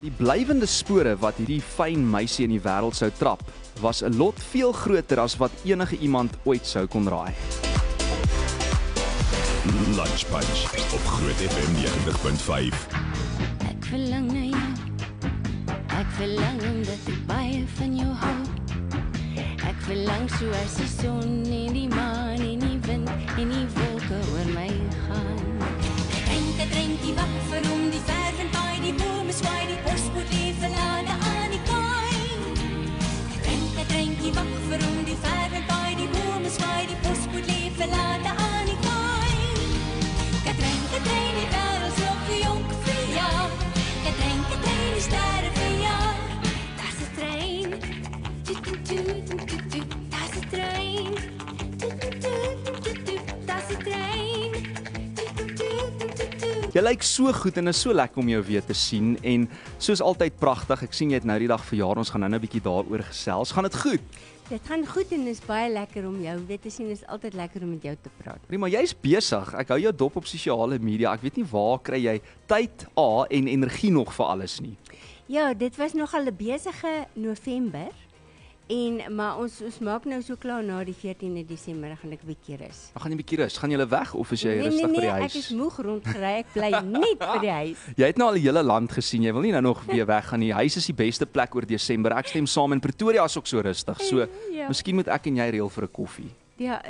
Die blywende spore wat hierdie fyn meisie in die wêreld sou trap, was 'n lot veel groter as wat enige iemand ooit sou kon raai. Lunch Punch op Groot FM 90.5. Ek verlang na jou. Ek verlang omdat ek baie van jou hou. Ek verlang soos die son en die maan en die wind en die wolke oor my gaan. Ek drink die wak vir om die verf en paai die bome swaai die postbode leef verlade aan die kaai. Ek drink die wak vir om die verf en paai die bome swaai die postbode leef verlade aan die kaai. Ek drink die wêreld so vir jonk vir jou. Ek drink die sterre vir jou. Das is trein. Das is trein. Das is trein. Jy lyk so goed en is so lekker om jou weer te sien en soos altyd pragtig. Ek sien jy het nou die dag verjaar. Ons gaan nou 'n bietjie daaroor gesels. Gaan dit goed? Dit gaan goed en is baie lekker om jou weer te sien. Dit is altyd lekker om met jou te praat. Prima, jy's besig. Ek hou jou dop op sosiale media. Ek weet nie waar kry jy tyd en energie nog vir alles nie. Ja, dit was nogal 'n besige November. Maar ons maak nou so klaar na die 14de Desember, dan gaan ek 'n bietjie rus. Dan gaan jy 'n bietjie rus. Gaan jy weg of is jy rustig by die huis? Ek is moeg rondgery. Ek bly net by die huis. Jy het nou al die hele land gesien. Jy wil nie nou nog weer weggaan nie. Huis is die beste plek oor Desember. Ek stem saam in Pretoria is ook so rustig. So, Ja. miskien moet ek en jy reël vir 'n koffie. Ja,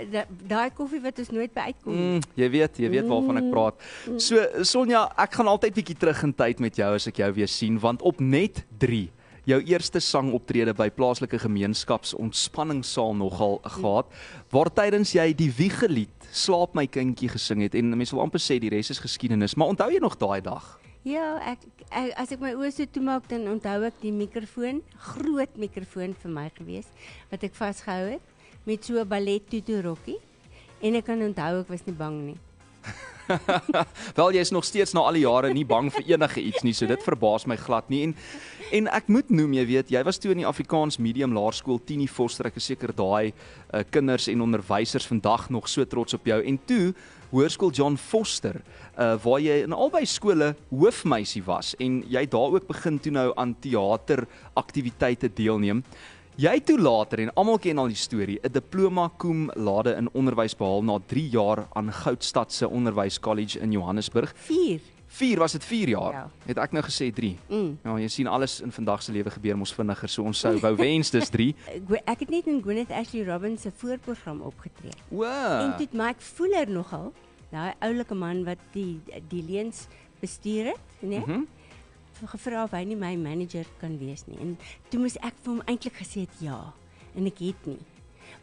daai koffie wat ons nooit by uitkom. Jy weet waarvan ek praat. So Sonja, ek gaan altyd bietjie terug in tyd met jou as ek jou weer sien, want op Net 3 jou eerste sangoptrede by plaaslike gemeenskaps-ontspanningssaal nogal gehad, waar tydens jy die Wiegelied Slaap my kindjie gesing het en mense wil amper sê die res is geskiedenis, maar onthou jy nog daai dag? Ja, as ek my oë so toemaak, dan onthou ek die mikrofoon, groot mikrofoon vir my gewees, wat ek vasgehou het, met so 'n ballet tutu-rokkie, en ek kan onthou ek was nie bang nie. Wel, jy is nog steeds na al die jare nie bang vir enige iets nie, so dit verbaas my glad nie. En ek moet noem, jy weet, jy was toe in die Afrikaans Medium Laerskool, Tini Foster, ek is seker daai kinders en onderwysers vandag nog so trots op jou. En toe, Hoërskool John Foster, waar jy in albei skole hoofmeisie was, en jy daar ook begin toe nou aan teateraktiwiteite deelneem. Jy het toe later, en almal ken al die storie, 'n diploma cum laude in onderwys behaal na 3 jaar aan Goudstad se Onderwys College in Johannesburg. 4 was dit 4 jaar? Ja. Het ek nou gesê 3? Ja, jy sien alles in vandag se lewe gebeur mos vinniger, so ons sou wou wens dis 3. Ek het net in Gwyneth Ashley Robbins se voorprogram opgetree. Wow. En toe het Mike Fuller nogal, daai oulike man wat die leuns bestuur het, né? Gevra of hy nie my manager kan wees nie. En toe moes ek vir hom eintlik gesê het ja, en ek het nie.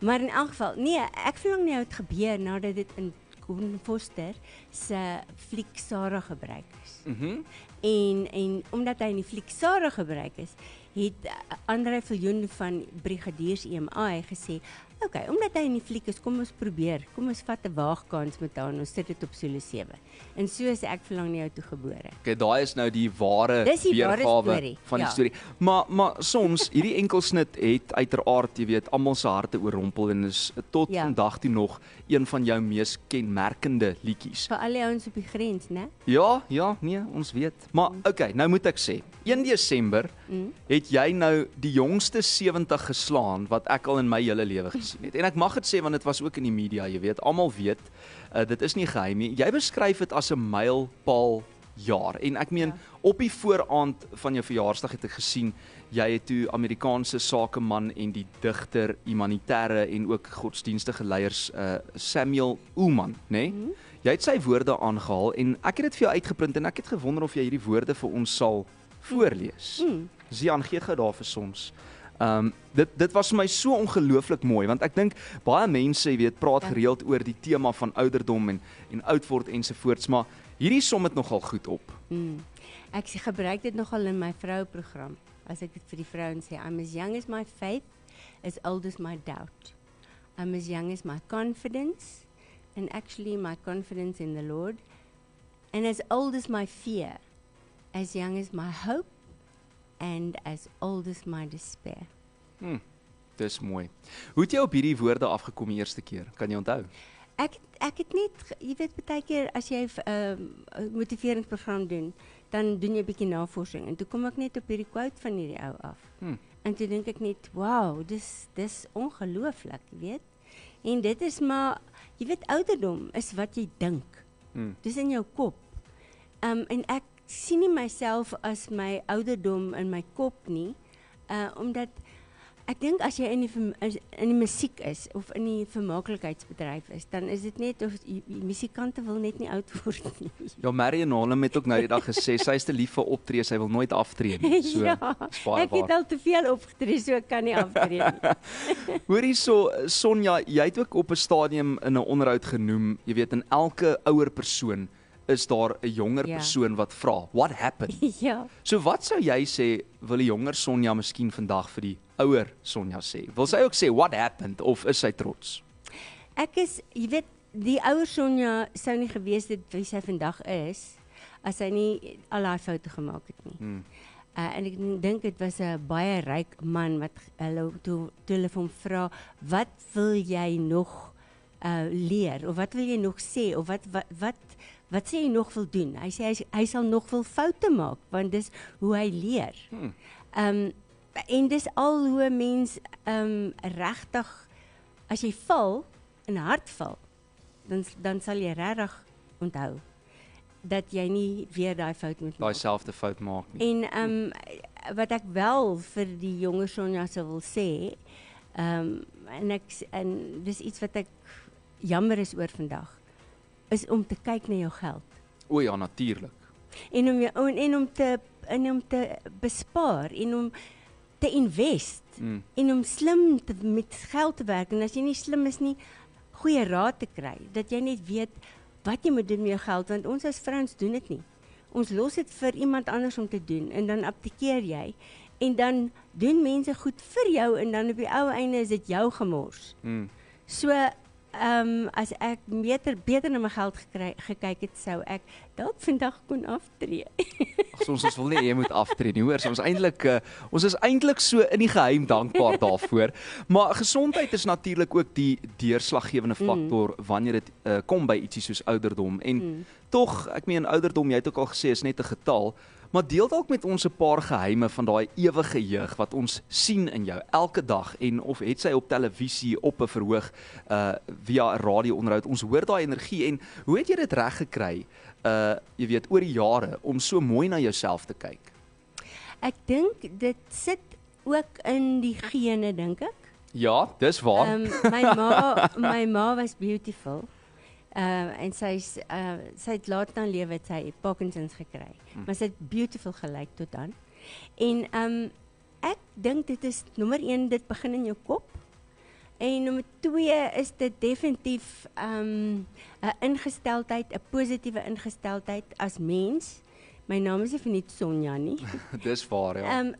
Maar in elk geval, nee, ek verlang nie hoe dit gebeur nadat dit in Gordon Foster se fliek Sarah gebruik is. En omdat hy in die fliek Sarah gebruik is, het André Viljoen van Brigadiers EMI gesê, okay, omdat hy in die fliek is, kom ons probeer, kom ons vat 'n waagkans met haar en ons sit dit op Solo 7. En so is ek verlang nie jou toe gebore. Okay, daai is nou die ware Dis die ware weergawe storie, van die ja. storie. Maar soms, hierdie enkelsnit het uiteraard, jy weet, almal se harte oorrompel en is tot vandag toe nog een van jou mees kenmerkende liedjies. Vir al die ouens op die grens, né? Ja, nee, ons weet. Maar okay, nou moet ek sê, 1 Desember het jy nou die jongste 70 geslaan wat ek al in my hele lewe gesien het. En ek mag dit sê want dit was ook in die media, jy weet, almal weet, dit is nie geheim nie. Jy beskryf dit as 'n mylpaal jaar. En ek meen, op die vooraand van jou verjaarsdag het ek gesien, jy het toe Amerikaanse sakeman en die digter, humanitêre en ook godsdienstige leiers Samuel Ullman, né? Jy het sy woorde aangehaal en ek het dit vir jou uitgeprint en ek het gewonder of jy hierdie woorde vir ons sal voorlees. Zian, gee gou daar vir ons. Dit was vir my so ongelooflik mooi, want ek dink baie mense, jy weet, praat gereeld oor die tema van ouderdom en oud word ensovoorts, maar hierdie som het nogal goed op. Ek gebruik dit nogal in my vrouprogram, as ek dit vir die vrouens sê, I'm as young as my faith, as old as my doubt. I'm as young as my confidence, and actually my confidence in the Lord, and as old as my fear, as young as my hope, and as old as my despair. Dis mooi. Hoe het jy op hierdie woorde afgekom die eerste keer? Kan jy onthou? Ek het net, jy weet, baie keer as jy 'n motiveringsprogram doen, dan doen jy 'n bietjie navorsing en toe kom ek net op hierdie quote van hierdie ou af. En toe dink ek net, wow, dis ongelooflik, jy weet. En dit is maar, jy weet, ouderdom is wat jy dink. Dis in jou kop. En ek sien nie myself as my ouderdom in my kop nie, omdat ek dink as jy in die musiek is of in die vermaaklikheidsbedryf is, dan is dit net of die musikante wil net nie oud word nie. Ja, Marion Holm het ook nou die dag gesê, sy is te lief vir optree, sy wil nooit aftree nie. So, ja, baie ek het al te veel opgetree, so ek kan nie aftree nie. Hoor hierso, Sonja, jy het ook op 'n stadium in 'n onderhoud genoem, jy weet, in elke ouer persoon is daar 'n jonger persoon wat vra, what happened? Ja. So wat sou jy sê, wil die jonger Sonja miskien vandag vir die ouer Sonja sê? Wil sy ook sê, what happened, of is sy trots? Ek is, jy weet, die ouer Sonja sou nie gewees het wie sy vandag is, as sy nie al daai foute gemaak het nie. En ek dink dit was 'n baie ryk man wat toe hulle vir hom vra, wat wil jy nog leer, of wat wil jy nog sê, of wat sê jy nog wil doen? Hy sê hy sal nog wil foute maak, want dis hoe hy leer. En dis al hoe 'n mens regtig, as jy val, in hart val, dan sal jy regtig onthou dat jy nie weer daai fout moet maak. Daai selfde fout maak nie. En wat ek wel vir die jonger Sonja sou wil sê, en dis iets wat ek jammer is oor vandag, is om te kyk na jou geld. O ja, natuurlik. En om te bespaar en om te invest en om slim met geld te werk. En as jy nie slim is nie, goeie raad te kry, dat jy net weet wat jy moet doen met jou geld, want ons as vrouens doen dit nie. Ons los dit vir iemand anders om te doen en dan abdikeer jy en dan doen mense goed vir jou en dan op die ou einde is dit jou gemors. So as ek beter na my geld gekyk het, sou ek dalk vandag kon aftree. Ag, ons wil nie jy moet aftree nie, hoor. So ons is eintlik so in die geheim dankbaar daarvoor. Maar gesondheid is natuurlik ook die deurslaggewende faktor wanneer dit kom by ietsie soos ouderdom. En tog, ek meen ouderdom, jy het ook al gesê, is net 'n getal, maar deel dalk met ons 'n paar geheime van daai ewige jeug wat ons sien in jou elke dag, en of het sy op televisie, op 'n verhoog, via 'n radio-onderhoud. Ons hoor daai energie, en hoe het jy dit reg gekry, jy weet, oor die jare, om so mooi na jouself te kyk? Ek dink dit sit ook in die gene, dink ek. Ja, dis waar. My ma was beautiful. En sy het laat dan lewe, het sy Parkinson's gekry. Maar sy het beautiful gelyk tot dan. En ek dink dit is nommer 1, dit begin in jou kop. En nommer 2 is dit definitief 'n ingesteldheid, 'n positiewe ingesteldheid as mens. My naam is nie vir net Sonja nie. Dis waar, ja.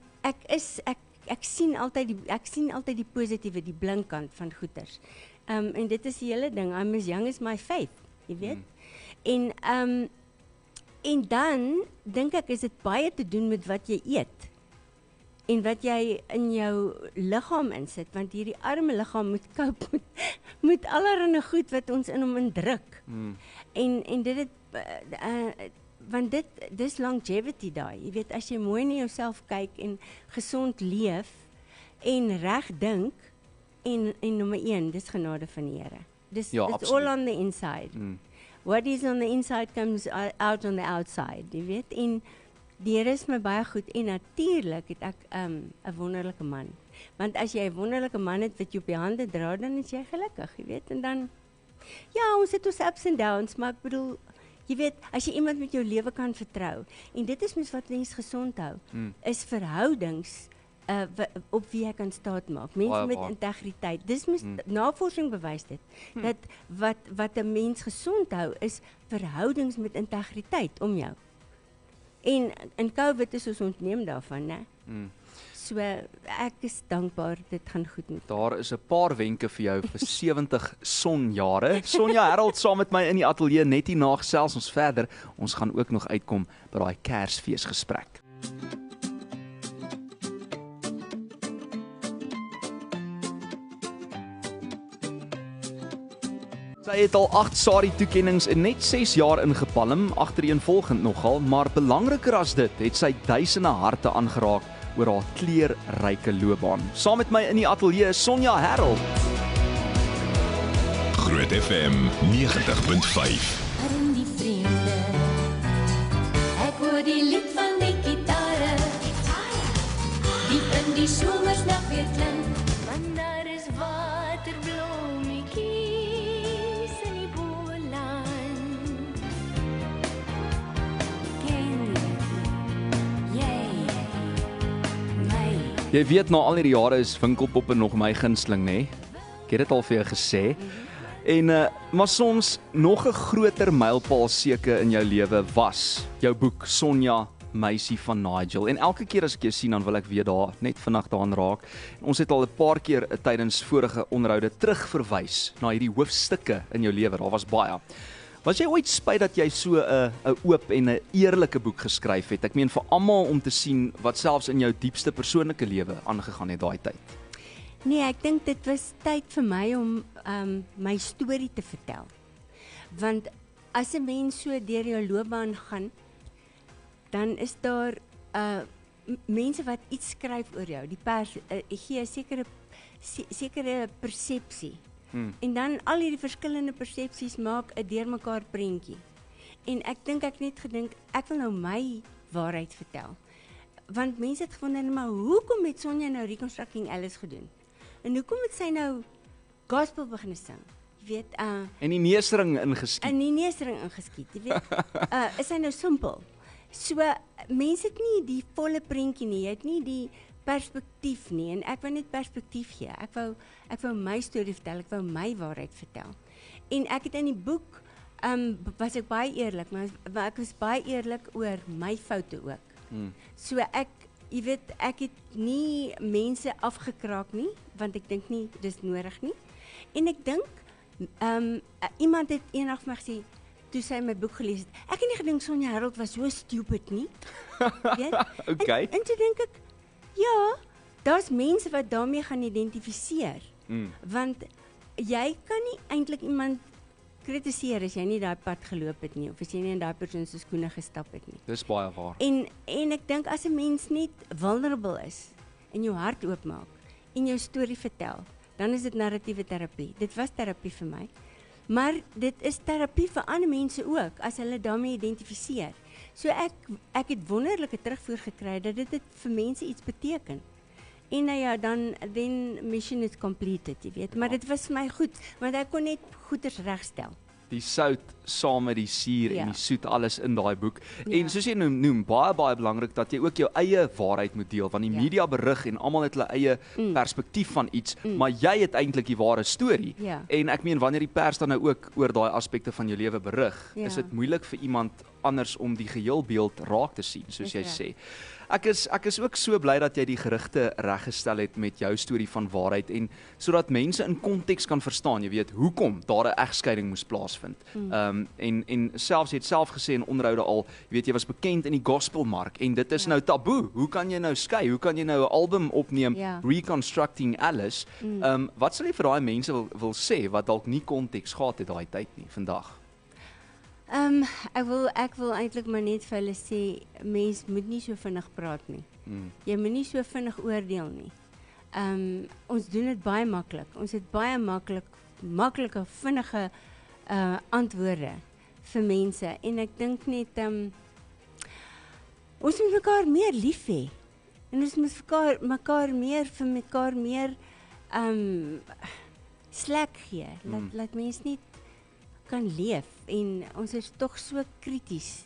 Ek sien altyd die positiewe, die blinkkant van goeters. En dit is die hele ding, I'm as young as my faith, jy weet. En dan dink ek is dit baie te doen met wat jy eet. En wat jy in jou liggaam insit, want hierdie arme liggaam moet cope met allerlei goed wat ons in hom indruk. En dit want dis longevity daai. Jy weet, as jy mooi na jouself kyk en gesond leef en reg dink, en nommer 1, dis genade van die Here. It's all on the inside. What is on the inside comes out on the outside, jy weet. En die Here is my baie goed, en natuurlik het ek 'n wonderlike man. Want as jy 'n wonderlike man het wat jy op die hande dra, dan is jy gelukkig, jy weet. En dan, ja, ons het ons ups and downs, maar ek bedoel, jy weet, as jy iemand met jou lewe kan vertrou, en dit is mens wat mens gesond hou, is verhoudings op wie jy kan staat maak. Mense met integriteit. Dis navorsing bewys dit. Dat wat 'n mens gesond hou, is verhoudings met integriteit om jou. En in COVID is ons ontneem daarvan, né? So ek is dankbaar, dit gaan goed met. Daar is 'n paar wenke vir jou vir 70 sonjare. Sonja Harold saam met my in die ateljee, net hierna gesels ons verder. Ons gaan ook nog uitkom by daai Kersfeesgesprek. Sy het al 8 SARI-toekennings in net 6 jaar ingepalm, agtereenvolgend nogal, maar belangriker as dit, het sy duisende harte aangeraak oor haar kleurryke loopbaan. Saam met my in die ateljee is Sonja Harold. Groot FM 90.5. In die vreemde, ek hoor die lied van die gitare, diep in die somersnag weer klink, want daar is waterblommetjies in die boland. Ken jy my? Jy weet, na al hierdie jare is Winkelpoppe nog my gunsteling, né? Ek het dit al vir jou gesê. En maar soms nog 'n groter mylpaal seker in jou lewe was jou boek Sonja, Meisie van Nigel. En elke keer as ek jou sien, dan wil ek weer daar net vinnig daaraan raak. En ons het al 'n paar keer tydens vorige onderhoude terugverwys na hierdie hoofstukke in jou lewe. Daar was baie. Was jy ooit spyt dat jy so 'n oop en 'n eerlike boek geskryf het? Ek meen vir almal om te sien wat selfs in jou diepste persoonlike lewe aangegaan het daai tyd. Nee, ek dink dit was tyd vir my om my storie te vertel. Want as 'n mens so deur jou loopbaan gaan, dan is daar mense wat iets skryf oor jou. Die pers gee 'n sekere persepsie. En dan al hierdie verskillende persepsies maak 'n deurmekaar prentjie. En ek dink ek net gedink ek wil nou my waarheid vertel. Want mense het gewonder, maar hoekom het Sonja nou Reconstructing Alice gedoen? En hoekom het sy nou gospel begin sing? Jy weet, En die neusring ingeskiet. in die neusring ingeskiet, jy weet. Is hy nou simpel? So mense het nie die volle prentjie nie, jy het nie die perspektief nie, en ek wou net perspektief gee. Ek wou my storie vertel, ek wou my waarheid vertel. En ek het in die boek was ek baie eerlik, maar ek was baie eerlik oor my foute ook. So jy weet, ek het nie mense afgekraak nie, want ek dink nie dis nodig nie. En ek dink iemand het eendag vir my gesê, toe sy my boek gelees het, ek het nie gedink Sonja Harold was so stupid nie. Weet? Okay. En toe dink ek, ja, daar's mense wat daarmee gaan identifiseer. Want jy kan nie eintlik iemand kritiseer as jy nie daai pad geloop het nie, of as jy nie in daai persoon se skoene gestap het nie. Dis baie waar. En ek dink as 'n mens net vulnerable is en jou hart oopmaak en jou storie vertel, dan is dit narratiewe terapie. Dit was terapie vir my. Maar dit is terapie vir ander mense ook as hulle daarmee identifiseer. So ek het wonderlike terugvoer gekry dat dit vir mense iets beteken. En nou ja, then mission is completed, jy weet. Maar dit was vir my goed, want ek kon net goeders regstel. Die sout saam met die suur en die soet, alles in daai boek. Ja. En soos jy noem, baie belangrik dat jy ook jou eie waarheid moet deel, want die media berig en almal het hulle eie perspektief van iets, maar jy het eintlik die ware storie. Ja. En ek meen, wanneer die pers dan nou ook oor daai aspekte van jou lewe berig, is dit moeilik vir iemand anders om die geheelbeeld raak te sien, soos jy sê. Ek is ook so bly dat jy die gerugte reggestel het met jou storie van waarheid, en sodat mense in konteks kan verstaan, jy weet, hoekom daar 'n egskeiding moes plaasvind. En selfs jy het self gesê in onderhoude al, jy weet, jy was bekend in die gospelmark en dit is nou taboe. Hoe kan jy nou skei? Hoe kan jy nou 'n album opneem, Reconstructing Alice? Wat sal jy vir daai mense wil sê wat dalk nie konteks gehad het daai tyd nie vandag? Ek wil eintlik maar net vir hulle sê, mens moet nie so vinnig praat nie. Jy moet nie so vinnig oordeel nie. Ons doen dit baie maklik. Ons het baie maklike, vinnige antwoorde vir mense. En ek dink net, ons moet mekaar meer lief hê. En ons moet vir mekaar meer slack gee. Laat mense net kan leef, en ons is tog so krities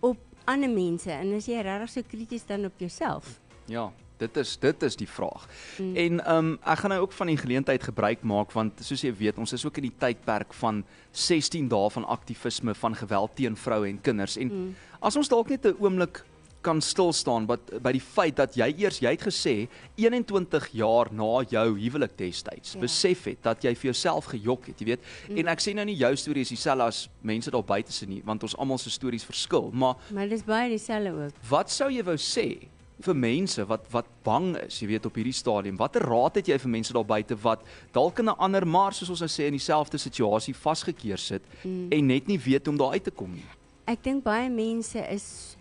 op ander mense, en as jy regtig so krities dan op jouself? Ja, dit is die vraag. En ek gaan nou ook van die geleentheid gebruik maak, want soos jy weet, ons is ook in die tydperk van 16 dae van aktivisme van geweld teen vroue en kinders. En as ons dalk net 'n oomblik kan stil staan by die feit dat jy het gesê 21 jaar na jou huwelik destyds besef het dat jy vir jouself gejok het, jy weet. En ek sê nou nie jou storie is dieselfde as mense daar buite se nie, want ons almal se stories verskil, maar dis baie dieselfde ook. Wat sou jy wou sê vir mense wat bang is, jy weet op hierdie stadium? Watter raad het jy vir mense daar buite wat dalk in 'n ander maar soos ons nou sê in dieselfde situasie vasgekeer sit en net nie weet hoe om daar uit te kom nie? Ek dink baie mense is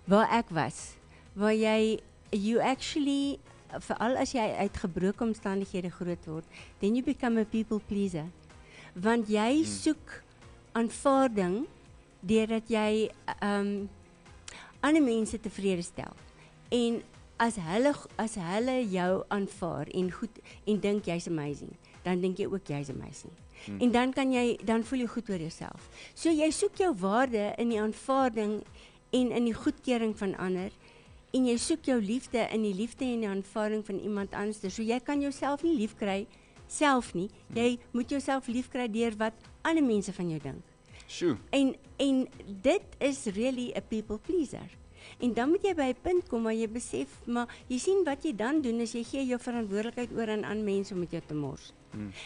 waar ek was, waar you actually, veral as jy uit gebroke omstandighede groot word, then you become a people pleaser. Want jy soek aanvaarding deurdat jy ander mense tevrede stel. En as hulle jou aanvaar en dink jy's amazing, dan dink jy ook jy's amazing. En dan voel jy goed oor jouself. So jy soek jou waarde in die aanvaarding en in die goedkeuring van ander, en jy soek jou liefde in die liefde en die aanvaarding van iemand anders. So jy kan jouself nie liefkry self nie. Jy moet jouself liefkry deur wat ander mense van jou dink. Sjoe. En dit is really a people pleaser. En dan moet jy by 'n punt kom waar jy besef, maar jy sien wat jy dan doen is jy gee jou verantwoordelikheid oor aan ander mense om met jou te mors.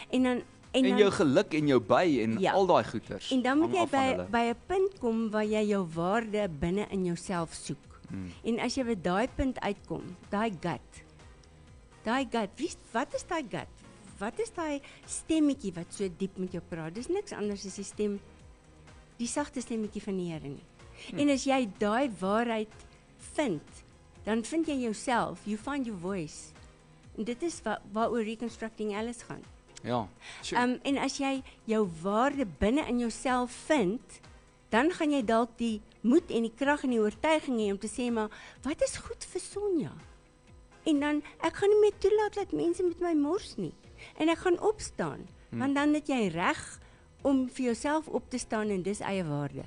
En dan jou geluk en jou by en al daai goeters. En dan moet jy by 'n punt kom waar jy jou waarde binne in jouself soek. En as jy by daai punt uitkom, daai gut, wat is daai gut? Wat is daai stemmetjie wat so diep met jou praat? Dis niks anders as die sagte stemmetjie van die Here nie. En as jy daai waarheid vind, dan vind jy jouself, you find your voice. En dit is waaroor Reconstructing Alice gaan. Ja. Sure. En as jy jou waarde binne in jouself vind, dan gaan jy dalk die moed en die krag en die oortuiging hê om te sê, maar wat is goed vir Sonja? En dan, ek gaan nie meer toelaat dat mense met my mors nie. En ek gaan opstaan, want dan het jy reg om vir jouself op te staan en dis eie waarde.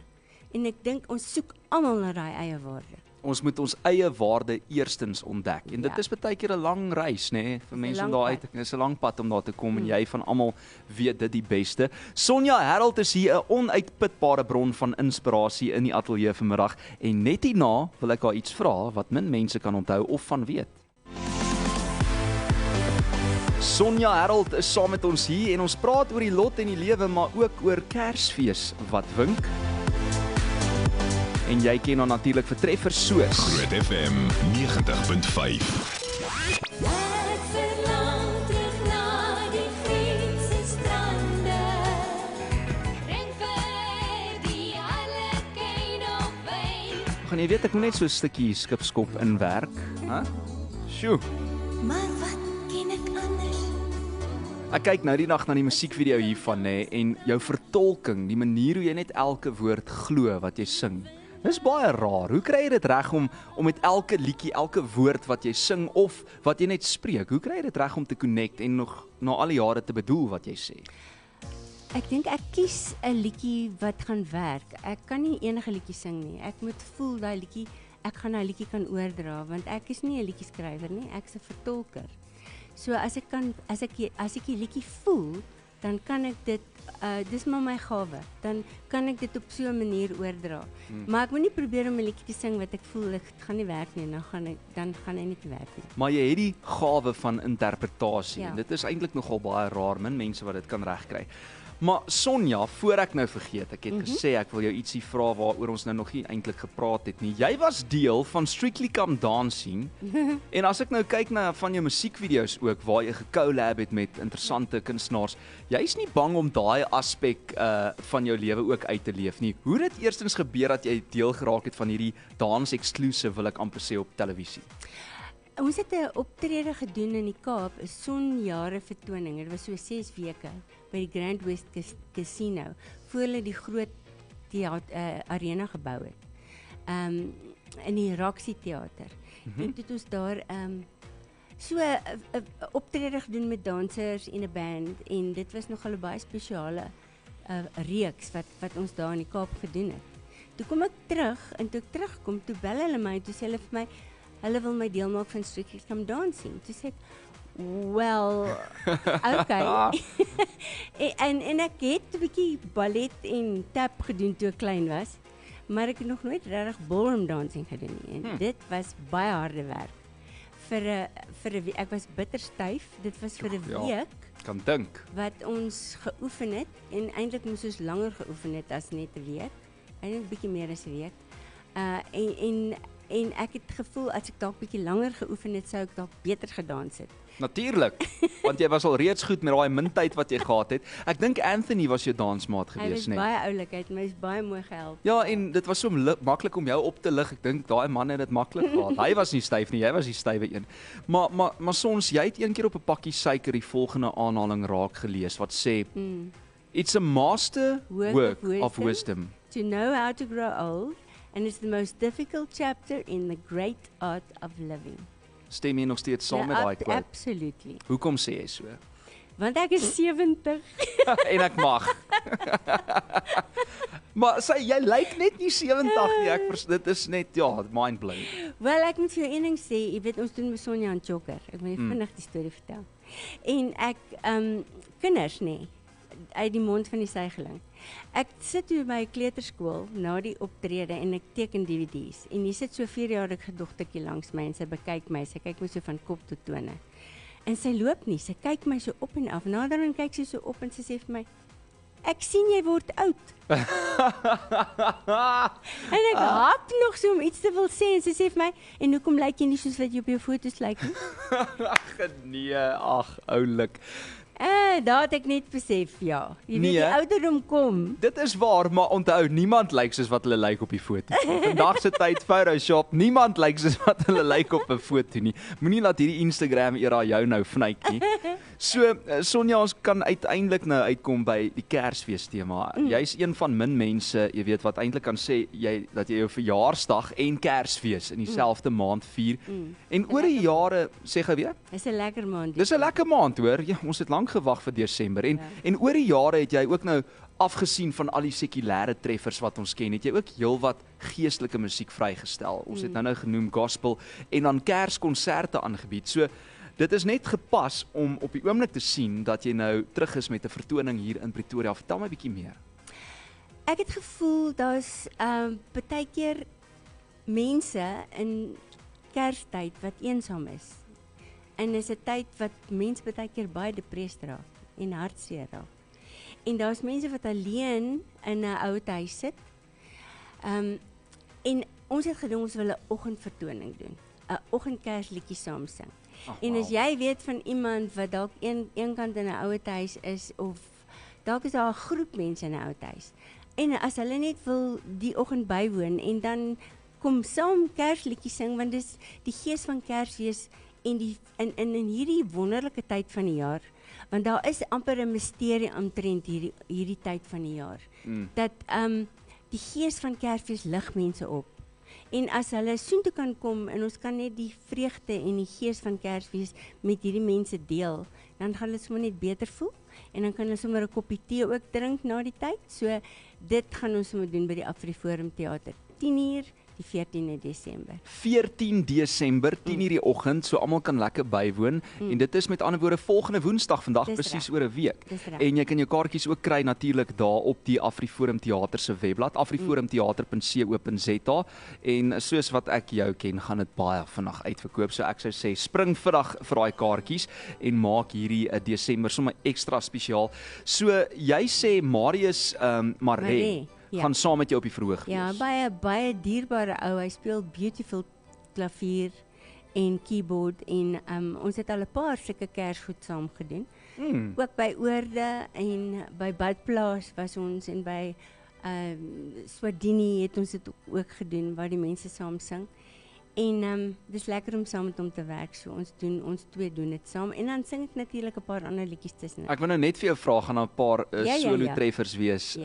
En ek dink ons soek almal na daai eie waarde. Ons moet ons eie waarde eerstens ontdek. En dit is baie keer 'n lang reis, nê, vir mense om daar uit te kom. Dit is 'n lang pad om daar te kom en jy van almal weet dit die beste. Sonja Harold is hier 'n onuitputbare bron van inspirasie in die ateljee vanmiddag en net hierna wil ek haar iets vra wat min mense kan onthou of van weet. Sonja Harold is saam met ons hier en ons praat oor die lot en die lewe, maar ook oor Kersfees wat wink. En jy ken haar natuurlik vir treffers soos Groot FM 90.5. Ek verlang terug na die Griekse strande. Drink vir die harlekin op wyn. gaan jy weet ek moet net so 'n stukkie skipskop inwerk, hè? Sjoe. Maar wat ken ek anders? Ek kyk nou die dag na die musiekvideo hiervan nê en jou vertolking, die manier hoe jy net elke woord glo wat jy sing. Dis baie raar. Hoe kry jy dit reg om met elke liedjie, elke woord wat jy sing of wat jy net spreek, hoe kry jy dit reg om te connect en nog na al die jare te bedoel wat jy sê? Ek dink ek kies 'n liedjie wat gaan werk. Ek kan nie enige liedjie sing nie. Ek moet voel daai liedjie, ek gaan daai liedjie kan oordra want ek is nie 'n liedjie-skrywer nie, ek's 'n vertolker. So as ek die liedjie voel, dan kan ek dit dis maar my gawe. Dan kan ek dit op so 'n manier oordra. Maar ek moet nie probeer om 'n liedjie te sing wat ek voel dit gaan nie werk nie, dan gaan hy nie werk nie. Maar jy het die gawe van interpretasie Ja. en dit is eintlik nogal baie raar, min mense wat dit kan regkry. Maar Sonja, voor ek nou vergeet, ek het gesê ek wil jou ietsie vra waaroor ons nou nog nie eintlik gepraat het nie. Jy was deel van Strictly Come Dancing en as ek nou kyk na van jou musiekvideo's ook waar jy gecollab het met interessante kunstenaars, jy's nie bang om daai aspek van jou lewe ook uit te leef nie. Hoe het dit eerstens gebeur dat jy deel geraak het van hierdie dance exclusive wil ek amper sê op televisie? Ons het 'n optrede gedoen in die Kaap, 'n sonjare vertoning. Dit was so 6 weke by die Grand West Casino voor hulle die groot arena gebou het. In die Roxy Theater. En toe het ons daar so 'n optrede gedoen met dansers en 'n band en dit was nogal 'n baie spesiale reeks wat ons daar in die Kaap gedoen het. Toe kom ek terug en toe ek terugkom, toe bel hulle my, toe sê hulle vir my hulle wil my deel maak van Strictly Come Dancing. Toe sê ek, well, okay. en ek het 'n bietjie ballet en tap gedoen toe ek klein was, maar ek het nog nooit regtig ballroom dancing gedoen nie. En dit was baie harde werk. Ek was bitter styf. Dit was vir 'n week Kan dink. wat ons geoefen het en eintlik moes ons langer geoefen het as net 'n week. Eintlik 'n bietjie meer as 'n week. En En ek het gevoel as ek dalk bietjie langer geoefen het, sou ek dalk beter gedans het. Natuurlik, want jy was al reeds goed met daai min tyd wat jy gehad het. Ek dink Anthony was jou dansmaat Hy gewees, was nee. baie oulik, hy het my baie mooi gehelp. Ja, en dit was so maklik om jou op te lig. Ek dink daai man het dit maklik gehad. Hy was nie styf nie, jy was die stywe een. Maar soms jy het een keer op 'n pakkie suiker die volgende aanhaling raak gelees wat sê it's a master work of wisdom. To know how to grow old, and it's the most difficult chapter in the great art of living. Stem jy nog steeds saam met daai quote? Absolutely. Hoekom sê jy so? Want ek is 70. En ek mag. Maar jy lyk net nie 70 nie. Dit is net mind blowing. Wel, ek moet vir jou een ding sê, jy weet ons doen met Sonja en Chokker. Ek wil vinnig die storie vertel. En ek kinders uit die mond van die suigeling. Ek sit toe by kleuterskool na die optrede en ek teken DVD's. En hier sit so 4-jarige dogtertjie langs my en sy bekyk my. Sy kyk my so van kop tot tone. En sy loop nie, sy kyk my so op en af. Naderhand kyk sy so op en sy sê vir my, ek sien jy word oud. En ek hap nog so om iets te wil sê en sy sê vir my, en hoekom lyk jy nie soos wat jy op jou foto's lyk nie? Nee, ag, oulik. Daar het ek net besef, ja. Jy weet, die ouderdom kom. Dit is waar, maar onthou, niemand lyk soos wat hulle lyk op die foto. Vandag se tyd Photoshop, niemand lyk soos wat hulle lyk op 'n foto nie. Moenie laat hierdie Instagram era jou nou vnyk nie. So, Sonja, ons kan uiteindelik nou uitkom by die Kersfees tema. Jy's een van min mense, jy weet, wat eintlik kan sê dat jy jou verjaarsdag en Kersfees in dieselfde maand vier. En oor die jare, sê gou weer? Dis 'n lekker maand. Dis 'n lekker maand, hoor. Ja, ons het lank gewag vir Desember en oor die jare het jy ook nou afgesien van al die sekulêre treffers wat ons ken, het jy ook heelwat geestelike musiek vrygestel. Ons het nou genoem gospel en dan Kerskonserte aangebied. So dit is net gepas om op die oomblik te sien dat jy nou terug is met 'n vertoning hier in Pretoria. Vertel my 'n bietjie meer. Ek het gevoel daar's baie keer mense in Kerstyd wat eensaam is. En dis 'n tyd wat mense baie keer baie depressed raak en hartseer raak. En daar's mense wat alleen in 'n ou huis sit. En ons het gedink ons wil 'n oggendvertoning doen, 'n oggendkersliedjie saam sing. En as jy weet van iemand wat dalk een kant in 'n ou huis is of dalk is daar 'n groep mense in 'n ou huis. En as hulle net wil die oggend bywoon en dan kom saam Kersliedjie sing, want dis die gees van Kersfees en in hierdie wonderlike tyd van die jaar, want daar is amper 'n misterie omtrent hierdie tyd van die jaar. Dat die gees van Kersfees lig mense op. En as hulle soontoe kan kom en ons kan net die vreugde en die gees van Kersfees met hierdie mense deel, dan gaan hulle sommer net beter voel en dan kan hulle sommer 'n koppie tee ook drink na die tyd. So dit gaan ons sommer doen by die AfriForum Theater. 10:00 die 14de Desember. 14 Desember, 10:00 die oggend, so almal kan lekker bywoon. En dit is met ander woorde volgende Woensdag, vandag presies oor 'n week. En jy kan jou kaartjies ook kry natuurlik daar op die AfriForum Theater se webblad, afriforumtheater.co.za. En soos wat ek jou ken, gaan dit baie vinnig uitverkoop. So ek sou sê, spring vinnig vir daai kaartjies en maak hierdie Desember sommer ekstra spesiaal. So jy sê Marius Maree gaan saam met jou op die verhoog wees. Ja, baie dierbare ou. Hy speel beautiful klavier en keyboard en ons het al 'n paar sulke Kersgoed saam gedoen. Ook by Oorde en by Badplaas was ons en by Swadini het ons dit ook gedoen waar die mense saam sing. En dis lekker om saam met hom te werk. So ons twee doen dit saam en dan sing ek natuurlik 'n paar ander liedjies tussen. Ek wil nou net vir jou vra, gaan 'n paar solo treffers wees.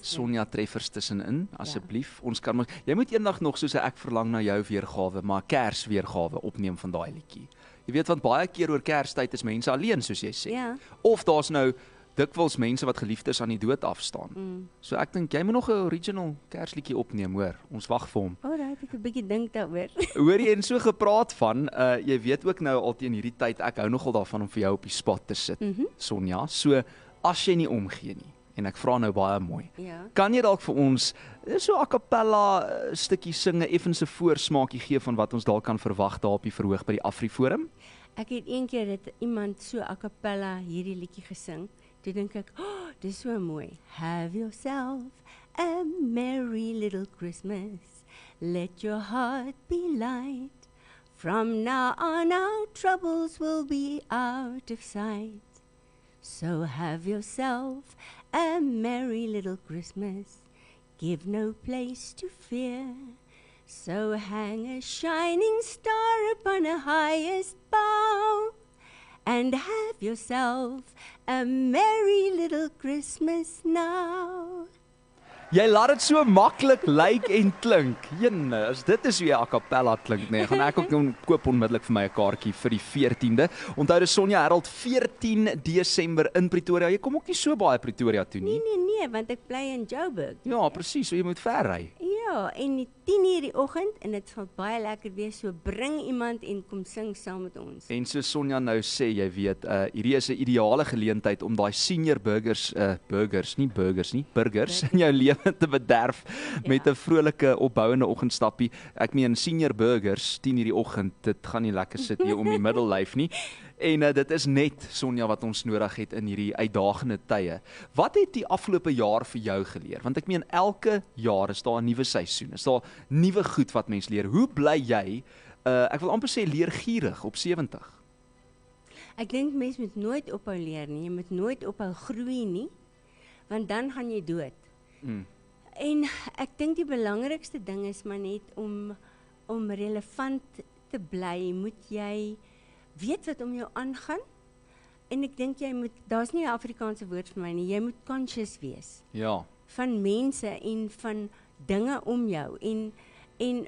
Sonja treffers tussenin asseblief. Ons kan jy moet eendag nog soos 'n ek verlang na jou weergawe, maar Kersweergawe opneem van daai liedjie. Jy weet, want baie keer oor Kerstyd is mense alleen, soos jy sê. Ja. Of daar's nou dikwels mense wat geliefdes aan die dood afstaan. So ek dink jy moet nog 'n original Kersliedjie opneem, hoor. Ons wag vir hom. Alright, ek 'n bietjie dink daaroor. Hoor jy, en so gepraat van, jy weet ook nou al teen hierdie tyd, ek hou nogal daarvan om vir jou op die spot te sit, Sonja. So as jy nie omgee nie, en ek vra nou baie mooi. Ja. Kan jy dalk vir ons so a cappella stukkie singe, effens 'n voorsmaakie gee van wat ons dalk kan verwag daar op die verhoog by die AfriForum? Ek het een keer het iemand so a cappella hierdie liedjie gesing. Toe dink ek, dis so mooi. Have yourself a merry little Christmas. let your heart be light. From now on our troubles will be out of sight. So have yourself a merry little Christmas. Give no place to fear. So hang a shining star upon a highest bough. And have yourself a merry little Christmas now. Jy laat dit so maklik lyk en klink. Jene, as dit is hoe jy a cappella klink, nee, gaan ek ook koop onmiddellik vir my 'n kaartjie vir die 14de. Onthou dis Sonja Herald 14 Desember in Pretoria. Jy kom ook nie so baie Pretoria toe nie. Nee, want ek bly in Joburg. Ja, presies, so jy moet ver ry. Ja, en die 10:00 die oggend en dit gaan baie lekker wees, so bring iemand en kom sing saam met ons. En so Sonja nou sê, jy weet, hierdie is 'n ideale geleentheid om daai senior burgers in jou lewe te bederf met 'n vrolike opbouende oggendstappie. Ek meen senior burgers 10:00 die oggend, dit gaan nie lekker sit hier om die middellyf nie. En dit is net Sonja wat ons nodig het in hierdie uitdagende tye. Wat het die afgelope jaar vir jou geleer? Want ek meen elke jaar is daar 'n nuwe seisoen. Is daar nuwe goed wat mens leer. Hoe bly jy ek wil amper sê leergierig op 70? Ek dink mens moet nooit ophou leer nie. Jy moet nooit ophou groei nie, want dan gaan jy dood. En ek dink die belangrikste ding is maar net om relevant te bly, moet jy weet wat om jou aangaan. En ek dink jy moet, daar's nie 'n Afrikaanse woord vir my nie, jy moet conscious wees. Ja. Van mense en van dinge om jou. En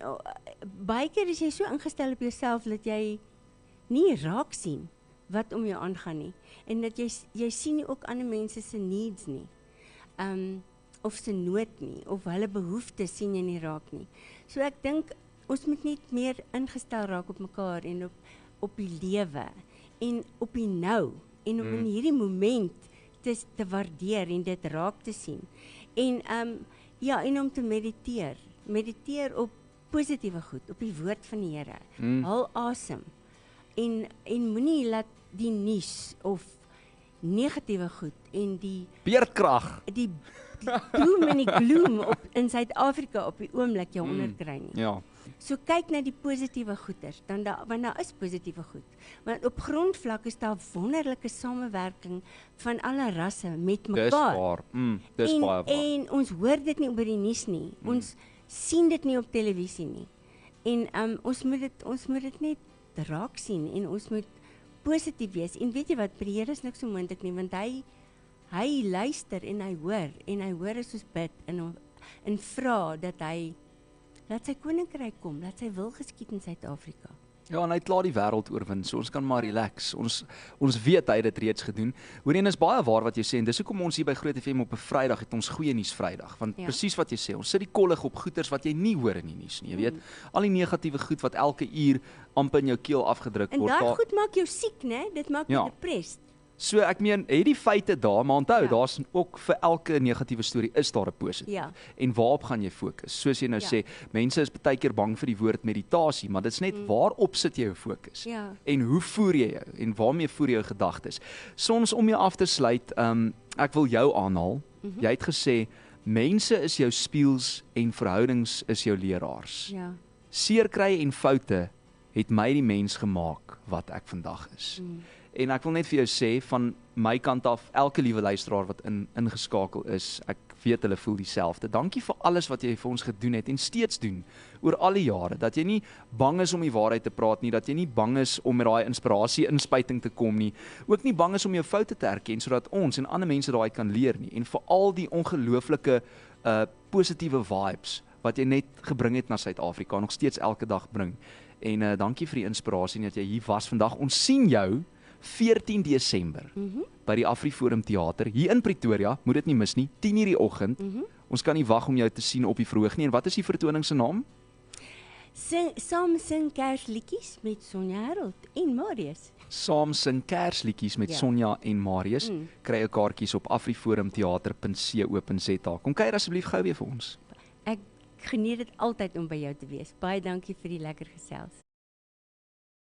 baie keer is jy so ingestel op jouself dat jy nie raak sien wat om jou aangaan nie. En dat jy sien nie ook ander mense se needs nie. Of se nood nie, of hulle behoeftes sien jy nie raak nie. So ek dink ons moet net meer ingestel raak op mekaar en op die lewe en op die nou en om in hierdie moment te waardeer en dit raak te sien. En en om te mediteer. Mediteer op positiewe goed, op die woord van die Here. Haal asem. En moenie laat die nuus of negatiewe goed en die beerdkrag, die doom en die gloom in Suid-Afrika op die oomblik jou onderkry nie. Ja. So kyk na die positiewe goeders, want daar is positiewe goed. Want op grondvlak is daar wonderlike samewerking van alle rasse met mekaar. Dis waar. Dis baie waar. En ons hoor dit nie oor die nuus nie. Ons sien dit nie op televisie nie. En ons moet dit net raak sien en ons moet positief wees. En weet jy wat, by die Here is niks so moontlik nie, want hy luister en hy hoor as ons bid en vra dat sy koninkryk kom, dat sy wil geskied in Suid-Afrika. Ja, en hy het klaar die wêreld oorwin, so ons kan maar relax. Ons weet hy het dit reeds gedoen. Hoor, en is baie waar wat jy sê, en dis hoekom ons hier by Groot FM op 'n Vrydag het ons goeie nuus Vrydag, want presies wat jy sê, ons sit die kollig op goeters wat jy nie hoor in die nuus nie, jy weet, al die negatiewe goed wat elke uur amper in jou keel afgedruk word. En daai goed maak jou siek, né? Dit maak jou depressed. So ek meen, het die feite daar, maar onthou, daar's ook vir elke negatiewe storie is daar 'n positief. Ja. En waarop gaan jy fokus? Soos jy nou sê, mense is baie keer bang vir die woord meditasie, maar dit is net waarop sit jy jou fokus? Ja. En hoe voer jy jou? En waarmee voer jy jou gedagtes? Soms om jou af te sluit, ek wil jou aanhaal. Jy het gesê, mense is jou spieëls en verhoudings is jou leraars. Ja. Seerkry en foute het my die mens gemaak wat ek vandag is. En ek wil net vir jou sê, van my kant af, elke liewe luisteraar wat ingeskakel is, ek weet hulle voel dieselfde. Dankie vir alles wat jy vir ons gedoen het en steeds doen, oor al die jare, dat jy nie bang is om die waarheid te praat nie, dat jy nie bang is om met daai inspirasie inspuiting te kom nie, ook nie bang is om jou foute te erken, sodat ons en ander mense daai kan leer nie, en vir al die ongelooflike positiewe vibes, wat jy net gebring het na Suid-Afrika, nog steeds elke dag bring. En dankie vir die inspirasie dat jy hier was vandag. Ons sien jou 14 Desember by die AfriForum Theater hier in Pretoria, moet dit nie mis nie, 10:00 die oggend. Ons kan nie wag om jou te sien op die verhoog nie. En wat is die vertoning se naam? Saam sing Kersliedjies met Sonja Herald en Marius. Saam sing Kersliedjies met Sonja en Marius. Kry jou kaartjies op afriforumtheater.co.za. Kom kuier asseblief gou weer vir ons. Ek geniet dit altyd om by jou te wees. Baie dankie vir die lekker gesels.